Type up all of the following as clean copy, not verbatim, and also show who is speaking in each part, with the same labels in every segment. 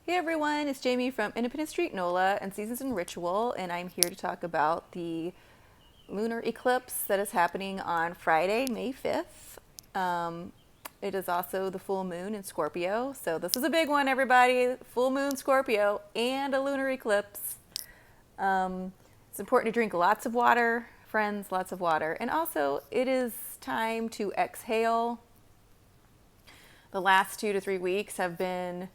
Speaker 1: Hey everyone, it's Jamie from IndependenceStNola and Seasons in Ritual, and I'm here to talk about the lunar eclipse that is happening on Friday, May 5th. It is also the full moon in Scorpio, so this is a big one, everybody. Full moon Scorpio and a lunar eclipse. It's important to drink lots of water, friends, lots of water. And also, it is time to exhale. The last 2 to 3 weeks have been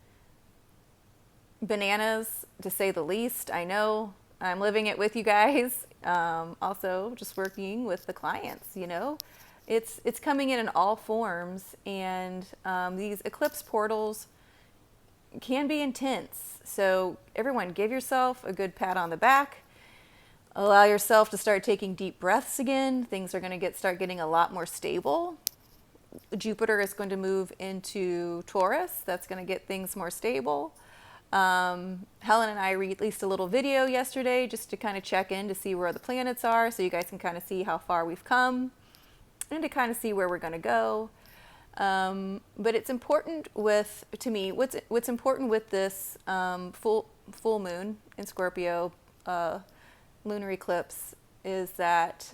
Speaker 1: bananas, to say the least. I know I'm living it with you guys. Also, just working with the clients. It's coming in all forms, and these eclipse portals can be intense. So everyone, give yourself a good pat on the back. Allow yourself to start taking deep breaths again. Things are going to start getting a lot more stable. Jupiter is going to move into Taurus. That's going to get things more stable. Helen and I released a little video yesterday just to kind of check in to see where the planets are, so you guys can kind of see how far we've come and to kind of see where we're going to go. But it's important to me, what's important with this full moon in Scorpio lunar eclipse is that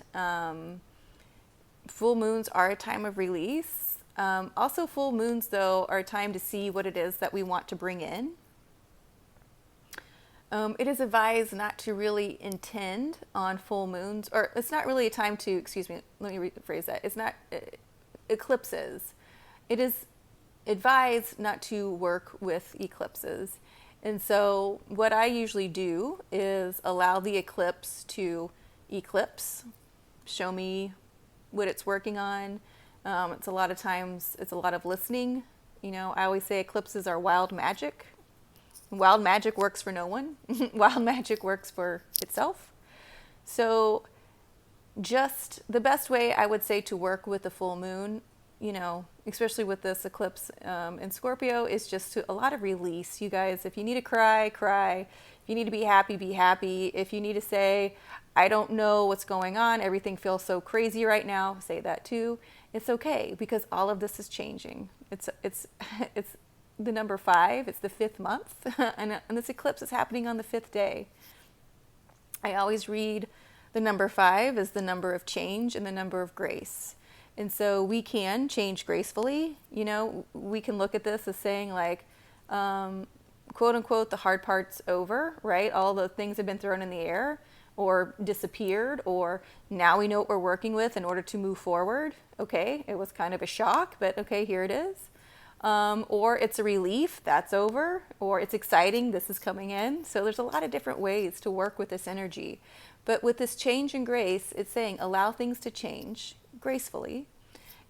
Speaker 1: full moons are a time of release. Also, full moons, though, are a time to see what it is that we want to bring in. It is advised not to really intend on full moons, or it's not really a time to, excuse me, let me rephrase that. It's not eclipses. It is advised not to work with eclipses. And so what I usually do is allow the eclipse to eclipse, show me what it's working on. It's a lot of times, it's a lot of listening. I always say eclipses are wild magic. Wild magic works for no one. Wild magic works for itself. So just the best way I would say to work with the full moon, especially with this eclipse in Scorpio, is just a lot of release. You guys, if you need to cry, cry. If you need to be happy, be happy. If you need to say, I don't know what's going on, everything feels so crazy right now, say that too. It's okay, because all of this is changing. It's the number 5, it's the 5th month, and this eclipse is happening on the 5th day. I always read the number 5 as the number of change and the number of grace. And so we can change gracefully. We can look at this as saying, like, quote unquote, the hard part's over, right? All the things have been thrown in the air or disappeared, or now we know what we're working with in order to move forward. Okay, it was kind of a shock, but okay, here it is. Or it's a relief, that's over, or it's exciting, this is coming in. So there's a lot of different ways to work with this energy. But with this change in grace, it's saying allow things to change gracefully.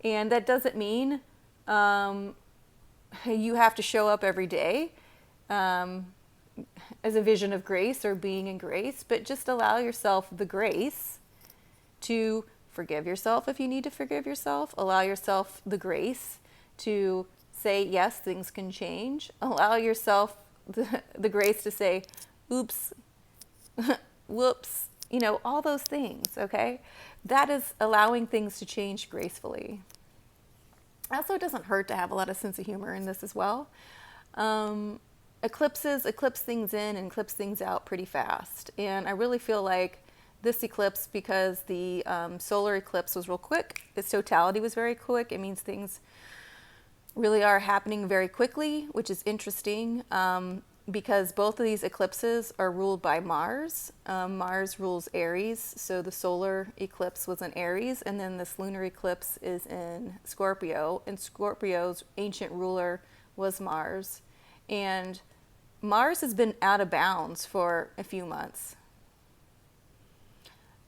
Speaker 1: And that doesn't mean you have to show up every day as a vision of grace or being in grace, but just allow yourself the grace to forgive yourself if you need to forgive yourself. Allow yourself the grace to say, yes, things can change. Allow yourself the grace to say, oops, whoops, all those things, okay? That is allowing things to change gracefully. Also, it doesn't hurt to have a lot of sense of humor in this as well. Eclipses eclipse things in and eclipse things out pretty fast. And I really feel like this eclipse, because the solar eclipse was real quick, its totality was very quick, it means things really are happening very quickly, which is interesting because both of these eclipses are ruled by Mars. Mars rules Aries, so the solar eclipse was in Aries, and then this lunar eclipse is in Scorpio, and Scorpio's ancient ruler was Mars. And Mars has been out of bounds for a few months.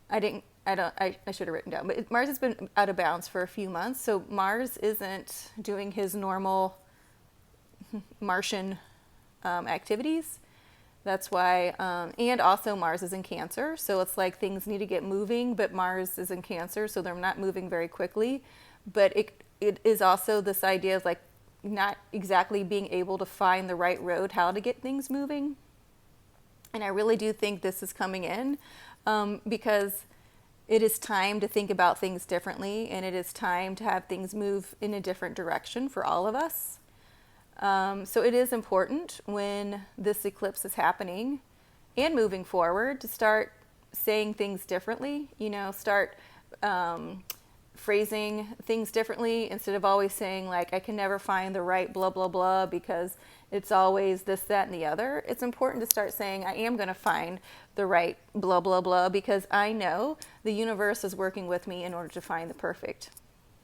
Speaker 1: I should have written down, but Mars has been out of bounds for a few months. So Mars isn't doing his normal Martian activities. That's why, and also Mars is in Cancer. So it's like things need to get moving, but Mars is in Cancer, so they're not moving very quickly. But it is also this idea of like not exactly being able to find the right road, how to get things moving. And I really do think this is coming in because it is time to think about things differently, and it is time to have things move in a different direction for all of us. So it is important when this eclipse is happening and moving forward to start saying things differently, start phrasing things differently instead of always saying like, I can never find the right blah, blah, blah, because it's always this, that, and the other. It's important to start saying, I am going to find the right blah, blah, blah, because I know the universe is working with me in order to find the perfect.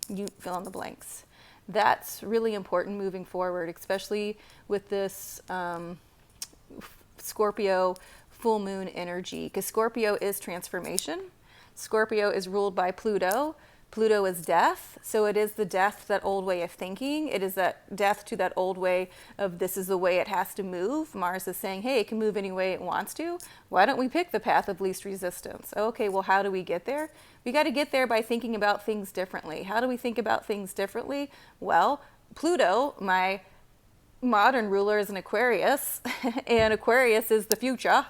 Speaker 1: You fill in the blanks. That's really important moving forward, especially with this Scorpio full moon energy, because Scorpio is transformation. Scorpio is ruled by Pluto. Pluto is death, so it is the death to that old way of thinking. It is that death to that old way of this is the way it has to move. Mars is saying, hey, it can move any way it wants to. Why don't we pick the path of least resistance? Okay, well, how do we get there? We got to get there by thinking about things differently. How do we think about things differently? Well, Pluto, my modern ruler, is an Aquarius, and Aquarius is the future,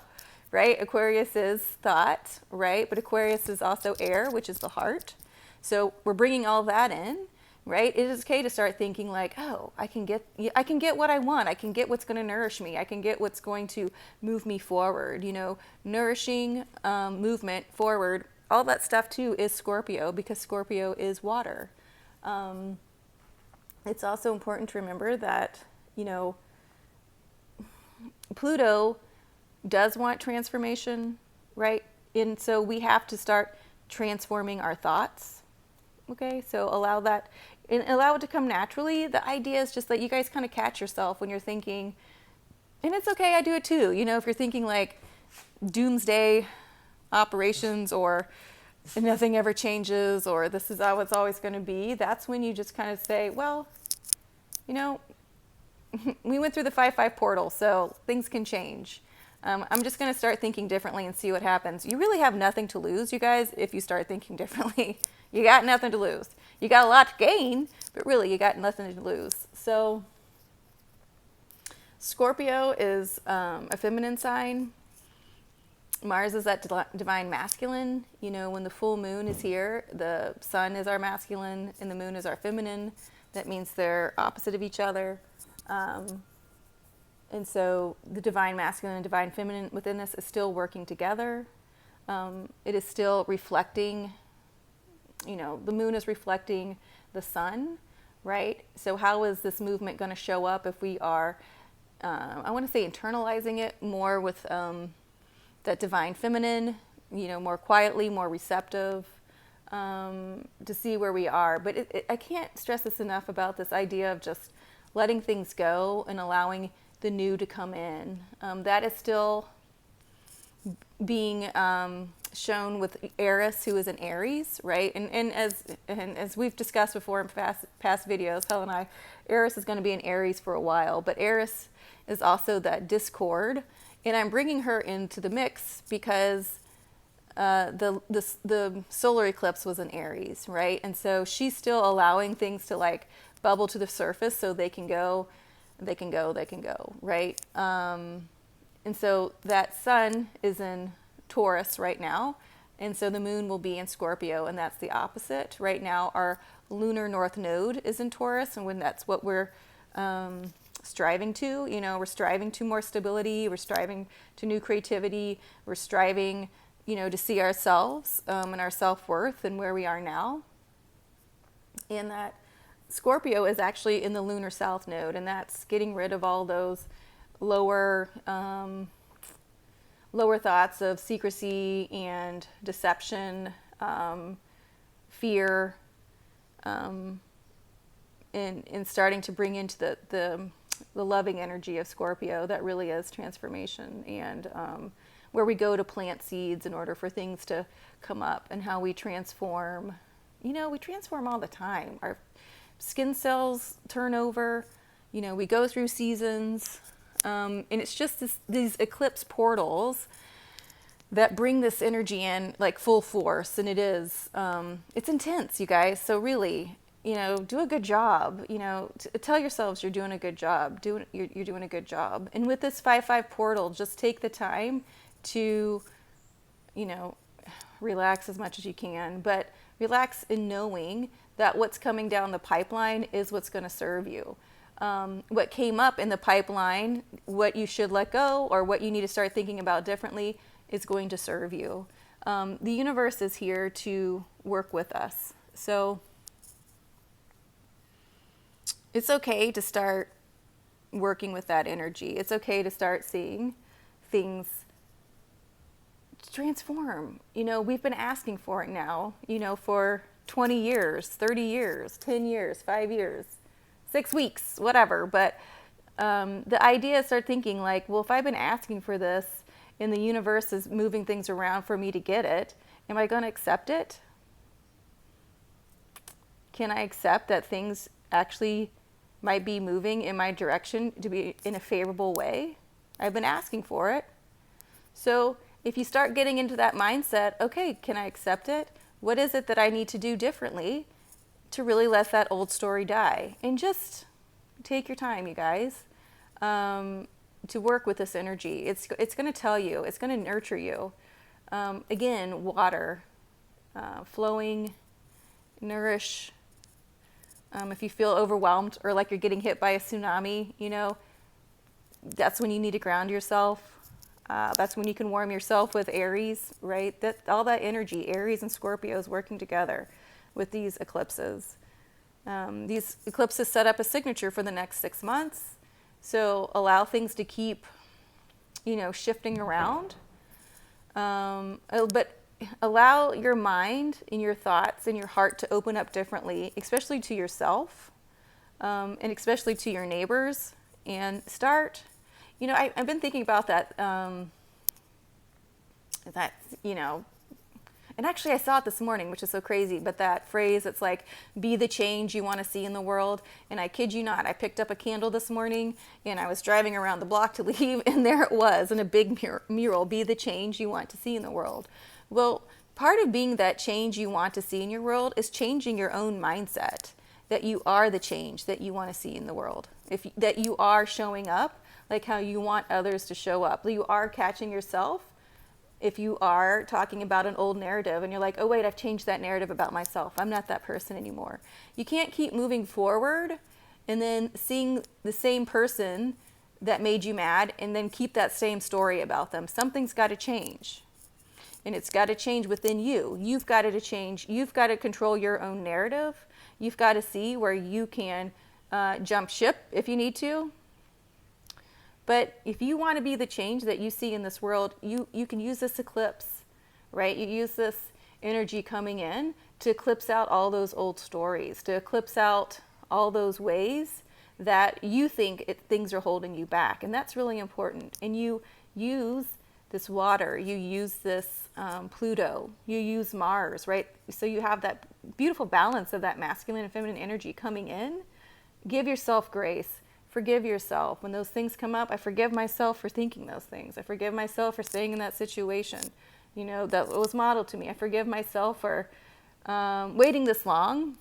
Speaker 1: right? Aquarius is thought, right? But Aquarius is also air, which is the heart. So we're bringing all that in, right? It is okay to start thinking like, oh, I can get what I want. I can get what's going to nourish me. I can get what's going to move me forward. Nourishing movement forward. All that stuff too is Scorpio, because Scorpio is water. It's also important to remember that, Pluto does want transformation, right? And so we have to start transforming our thoughts. Okay, so allow that, and allow it to come naturally. The idea is just that you guys kind of catch yourself when you're thinking, and it's okay, I do it too. If you're thinking like doomsday operations, or nothing ever changes, or this is how it's always going to be, that's when you just kind of say, well, we went through the 5-5 portal, so things can change. I'm just going to start thinking differently and see what happens. You really have nothing to lose, you guys, if you start thinking differently. You got nothing to lose. You got a lot to gain, but really you got nothing to lose. So Scorpio is a feminine sign. Mars is that divine masculine. When the full moon is here, the sun is our masculine and the moon is our feminine. That means they're opposite of each other. And so the divine masculine and divine feminine within this is still working together. It is still reflecting, the moon is reflecting the sun, right? So how is this movement going to show up if we are, I want to say internalizing it more with that divine feminine, more quietly, more receptive, to see where we are. But I can't stress this enough about this idea of just letting things go and allowing the new to come in. That is still being shown with Eris, who is an Aries, right? And as we've discussed before in past videos, Helen and I, Eris is going to be an Aries for a while, but Eris is also that discord, and I'm bringing her into the mix because the solar eclipse was in Aries, right? And so she's still allowing things to like bubble to the surface so they can go, right? And so that sun is in Taurus right now, and so the moon will be in Scorpio, and that's the opposite. Right now our lunar north node is in Taurus, and when that's what we're striving to, we're striving to more stability, we're striving to new creativity, we're striving, to see ourselves and our self-worth and where we are now. And that Scorpio is actually in the lunar south node, and that's getting rid of all those lower thoughts of secrecy and deception, fear, and starting to bring into the loving energy of Scorpio that really is transformation, and where we go to plant seeds in order for things to come up, and how we transform. We transform all the time. Our skin cells turn over, we go through seasons. And it's just these eclipse portals that bring this energy in like full force, and it's intense, you guys. So really, do a good job. Tell yourselves you're doing a good job. You're doing a good job. And with this 5-5 portal, just take the time to, relax as much as you can, but relax in knowing that what's coming down the pipeline is what's going to serve you. what came up in the pipeline, what you should let go, or what you need to start thinking about differently is going to serve you. The universe is here to work with us. So it's okay to start working with that energy. It's okay to start seeing things transform. We've been asking for it now, for 20 years, 30 years, 10 years, 5 years, 6 weeks, whatever. But the idea is start thinking like, well, if I've been asking for this and the universe is moving things around for me to get it, am I going to accept it? Can I accept that things actually might be moving in my direction to be in a favorable way? I've been asking for it. So if you start getting into that mindset, okay, can I accept it? What is it that I need to do differently to really let that old story die? And just take your time, you guys, to work with this energy. It's going to tell you, it's going to nurture you. Again, water, flowing, nourish. If you feel overwhelmed or like you're getting hit by a tsunami, that's when you need to ground yourself. That's when you can warm yourself with Aries, right? All that energy, Aries and Scorpio is working together with these eclipses. These eclipses set up a signature for the next 6 months. So allow things to keep, shifting around. But allow your mind and your thoughts and your heart to open up differently, especially to yourself, and especially to your neighbors. And start, I've been thinking about that, and actually I saw it this morning, which is so crazy, but that phrase, it's like, be the change you want to see in the world. And I kid you not, I picked up a candle this morning and I was driving around the block to leave, and there it was in a big mural, be the change you want to see in the world. Well, part of being that change you want to see in your world is changing your own mindset, that you are the change that you want to see in the world. That you are showing up like how you want others to show up. You are catching yourself. If you are talking about an old narrative and you're like, oh wait, I've changed that narrative about myself. I'm not that person anymore. You can't keep moving forward and then seeing the same person that made you mad and then keep that same story about them. Something's got to change. And it's got to change within you. You've got to change. You've got to control your own narrative. You've got to see where you can jump ship if you need to. But if you want to be the change that you see in this world, you can use this eclipse, right? You use this energy coming in to eclipse out all those old stories, to eclipse out all those ways that you think things are holding you back. And that's really important. And you use this water, you use this Pluto, you use Mars, right? So you have that beautiful balance of that masculine and feminine energy coming in. Give yourself grace. Forgive yourself. When those things come up, I forgive myself for thinking those things. I forgive myself for staying in that situation, that was modeled to me. I forgive myself for waiting this long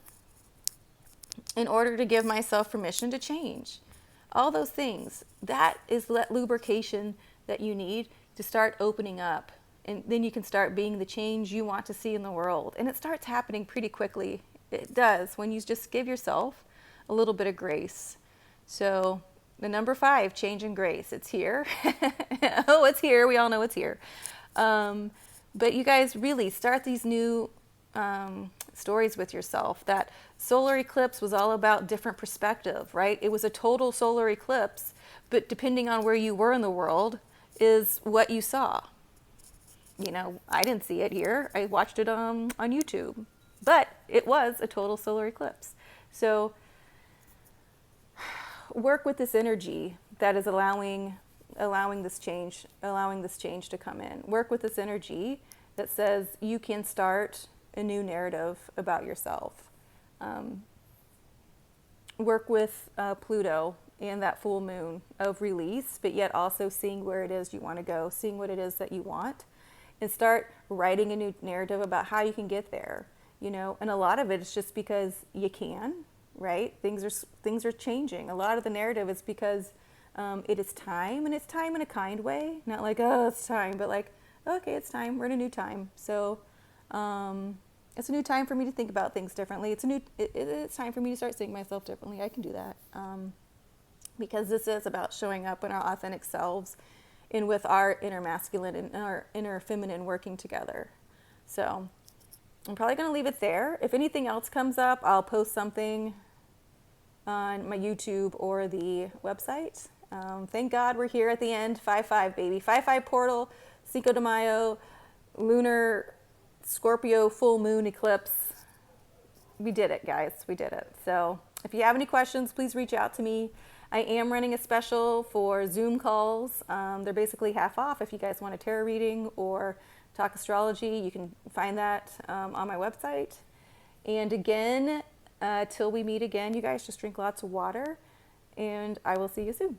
Speaker 1: in order to give myself permission to change. All those things. That is that lubrication that you need to start opening up. And then you can start being the change you want to see in the world. And it starts happening pretty quickly. It does, when you just give yourself a little bit of grace. So the number 5, change and grace. It's here. Oh, it's here. We all know it's here. But you guys really start these new stories with yourself. That solar eclipse was all about different perspective, right? It was a total solar eclipse, but depending on where you were in the world is what you saw. I didn't see it here. I watched it on YouTube, but it was a total solar eclipse. So work with this energy that is allowing this change to come in. Work with this energy that says you can start a new narrative about yourself. Work with Pluto and that full moon of release, but yet also seeing where it is you want to go, seeing what it is that you want, and start writing a new narrative about how you can get there. And a lot of it is just because you can. Right? Things are changing. A lot of the narrative is because it is time, and it's time in a kind way. Not like, oh, it's time, but like, okay, it's time. We're in a new time. So it's a new time for me to think about things differently. It's time for me to start seeing myself differently. I can do that. because this is about showing up in our authentic selves and with our inner masculine and our inner feminine working together. So I'm probably going to leave it there. If anything else comes up, I'll post something on my YouTube or the website. Thank God we're here at the end. 5-5, baby. 5-5 portal, Cinco de Mayo, lunar Scorpio full moon eclipse. We did it, guys. We did it. So if you have any questions, please reach out to me. I am running a special for Zoom calls. They're basically half off. If you guys want a tarot reading or talk astrology, you can find that on my website. And again, till we meet again, you guys just drink lots of water, and I will see you soon.